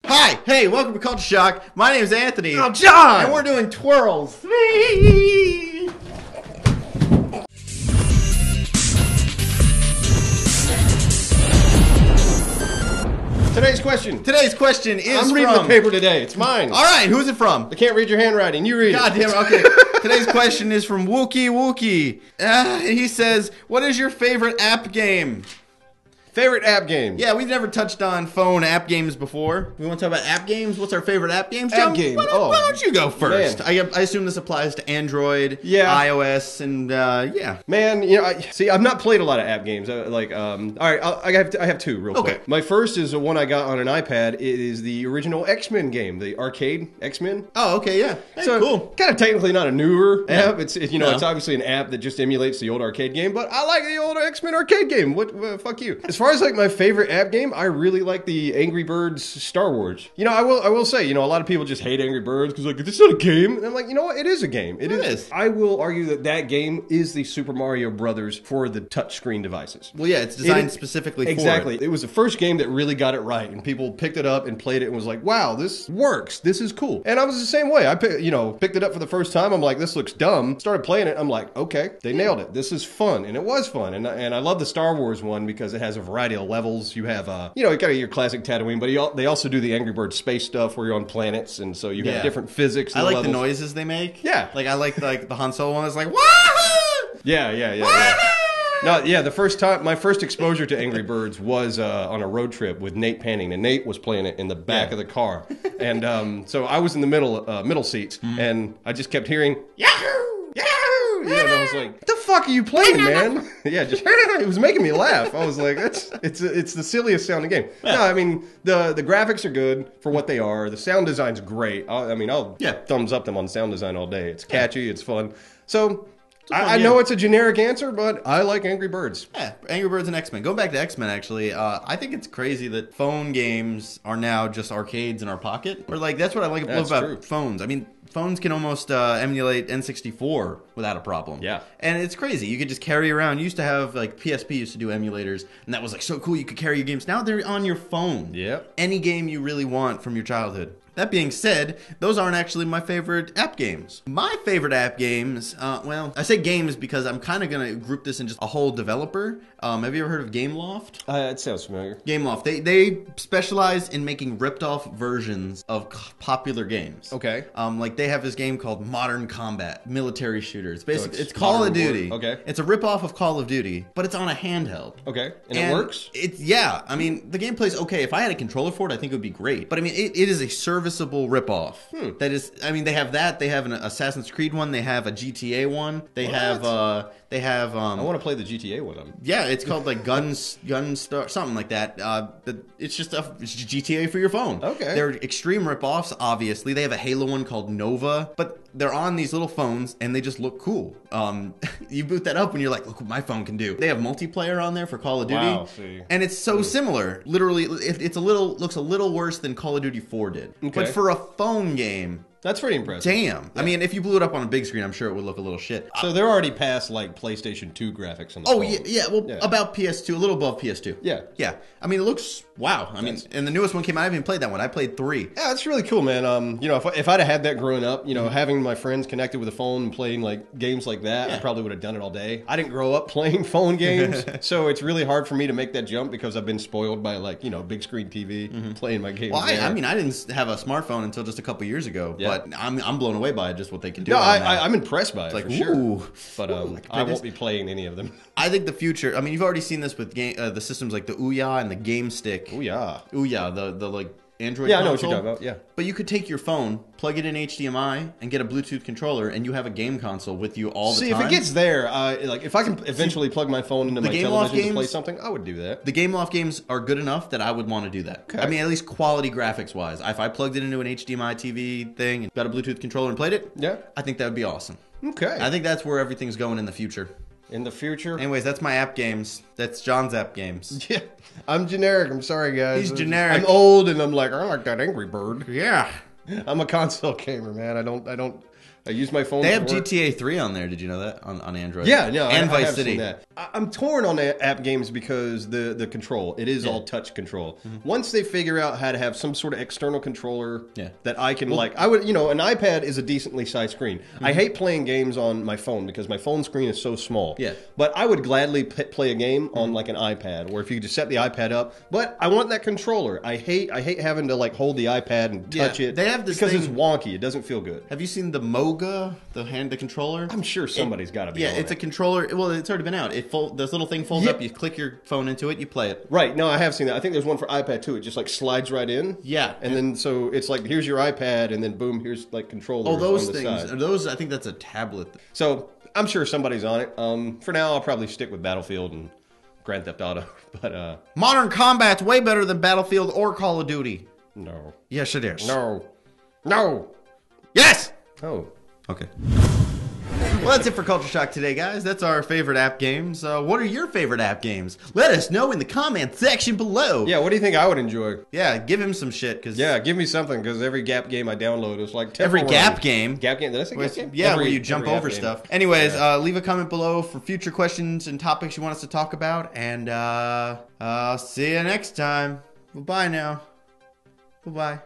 Hi, hey, welcome to Culture Shock. My name is Anthony. I'm John! And we're doing twirls. Today's question. Today's question is I'm reading the paper today. It's mine. All right, who's it from? I can't read your handwriting. You read God it. damn it, okay. Today's question is from Wookie Wookie. He says, what is your favorite app game? Favorite app game? Yeah, we've never touched on phone app games before. We want to talk about app games. What's our favorite app games? App John, game. Why don't you go first? I assume this applies to Android, iOS, and yeah. Man, you know, I've not played a lot of app games. All right, I have two real quick. My first is the one I got on an iPad. It is the original X-Men game, the arcade X-Men. Oh, okay, yeah. Hey, so cool. Kind of technically not a newer app. It's it's obviously an app that just emulates the old arcade game. But I like the old X-Men arcade game. What fuck you? As far as like my favorite app game, I really like the Angry Birds Star Wars. You know, I will say, a lot of people just hate Angry Birds because like, this is not a game. And I'm like, you know what? It is a game. It is. I will argue that game is the Super Mario Brothers for the touchscreen devices. Well, yeah, it's designed specifically for it. Exactly. It was the first game that really got it right, and people picked it up and played it and was like, wow, this works. This is cool. And I was the same way. I picked it up for the first time. I'm like, this looks dumb. Started playing it. I'm like, okay, they nailed it. This is fun. And it was fun. And I love the Star Wars one because it has a variety of levels. You have, you kind of your classic Tatooine, but they also do the Angry Birds space stuff where you're on planets, and so you have different physics. I like the noises they make. Yeah. Like, I like the Han Solo one that's like, wahoo! Yeah. No, yeah, my first exposure to Angry Birds was on a road trip with Nate Panning, and Nate was playing it in the back of the car. And so I was in the middle seats, and I just kept hearing, Yahoo! Yahoo! And I was like, what the fuck are you playing, man? Yeah, just, it was making me laugh. I was like, it's the silliest sounding game. No, I mean, the graphics are good for what they are. The sound design's great. I'll thumbs up them on sound design all day. It's catchy, it's fun. So... I know it's a generic answer, but I like Angry Birds. Yeah, Angry Birds and X-Men. Going back to X-Men, actually, I think it's crazy that phone games are now just arcades in our pocket. Or like that's what I like about phones. I mean, phones can almost emulate N64 without a problem. Yeah. And it's crazy. You could just carry around. You used to have, like, PSP used to do emulators, and that was, like, so cool. You could carry your games. Now they're on your phone. Yep. Any game you really want from your childhood. That being said, those aren't actually my favorite app games. My favorite app games, well, I say games because I'm kind of going to group this in just a whole developer. Have you ever heard of Gameloft? It sounds familiar. Gameloft. They specialize in making ripped-off versions of popular games. Okay. Like they have this game called Modern Combat, military shooter. It's basically it's Call of Duty. Okay. It's a ripoff of Call of Duty, but it's on a handheld. Okay. And it works? I mean, the gameplay's okay. If I had a controller for it, I think it would be great. But I mean, it is a serviceable ripoff. That is, I mean, they have that. They have an Assassin's Creed one. They have a GTA one. They have. I want to play the GTA one. Yeah, it's called like Gunstar, something like that. It's just it's GTA for your phone. Okay. They're extreme ripoffs, obviously. They have a Halo one called Nova, but they're on these little phones and they just look cool. You boot that up and you're like, look what my phone can do. They have multiplayer on there for Call of Duty. Wow, see. And it's so similar. Literally, looks a little worse than Call of Duty 4 did. Okay. But for a phone game, that's pretty impressive. Damn. Yeah. I mean, if you blew it up on a big screen, I'm sure it would look a little shit. So they're already past like PlayStation 2 graphics on the phone. Well, about PS2, a little above PS2. Yeah. Yeah. I mean, it looks, wow. I mean, and the newest one came out, I haven't even played that one. I played 3. Yeah, that's really cool, man. If I'd have had that growing up, having my friends connected with a phone and playing like games like that, I probably would have done it all day. I didn't grow up playing phone games, so it's really hard for me to make that jump because I've been spoiled by like, big screen TV, playing my games. Well, I mean, I didn't have a smartphone until just a couple years ago, but I'm blown away by just what they can do. No, I'm impressed by it, like, for sure. But I this? won't be playing any of them. I think the future, I mean, you've already seen this with the systems like the Ouya and the Game Stick. Ouya, the like Android console. I know what you're talking about, yeah. But you could take your phone, plug it in HDMI, and get a Bluetooth controller, and you have a game console with you all the time. See, if it gets there, like if I can eventually plug my phone into my television to play something, I would do that. The Gameloft games are good enough that I would want to do that. Okay. I mean, at least quality graphics-wise. If I plugged it into an HDMI TV thing and got a Bluetooth controller and played it, I think that would be awesome. Okay. I think that's where everything's going in the future. In the future? Anyways, that's my app games. That's John's app games. Yeah. I'm generic. I'm sorry, guys. He's generic. I'm old, and I'm like, I like that Angry Bird. Yeah. I'm a console gamer, man. I don't I use my phone. They have for work. GTA 3 on there. Did you know that on Android? Yeah, no, and I Vice have City. seen that. I'm torn on the app games because the control. It is all touch control. Once they figure out how to have some sort of external controller that I can I would, an iPad is a decently sized screen. I hate playing games on my phone because my phone screen is so small. Yeah. But I would gladly play a game on like an iPad, or if you could just set the iPad up. But I want that controller. I hate having to like hold the iPad and touch it. They have this because thing- it's wonky. It doesn't feel good. Have you seen the Moga, the controller? I'm sure somebody's got to be. Yeah, on it's a it. controller. Well, it's already been out. This little thing folds up. You click your phone into it. You play it. Right. No, I have seen that. I think there's one for iPad too. It just like slides right in. Yeah. And then so it's like here's your iPad, and then boom, here's like controllers. Oh, those on the things. side. Those. I think that's a tablet. So I'm sure somebody's on it. For now, I'll probably stick with Battlefield and Grand Theft Auto. But Modern Combat's way better than Battlefield or Call of Duty. no, Yes, it is. no. Yes. Oh. Okay. Well, that's it for Culture Shock today, guys. That's our favorite app games. What are your favorite app games? Let us know in the comment section below. Yeah. What do you think I would enjoy? Yeah, give him some shit. Yeah, give me something because every Gap game I download is like Every Temple Gap Run. game? Gap game. Did I say Gap game? Yeah, where you jump every over Gap game. stuff. Anyways, leave a comment below for future questions and topics you want us to talk about. And see you next time. Bye now. Bye-bye.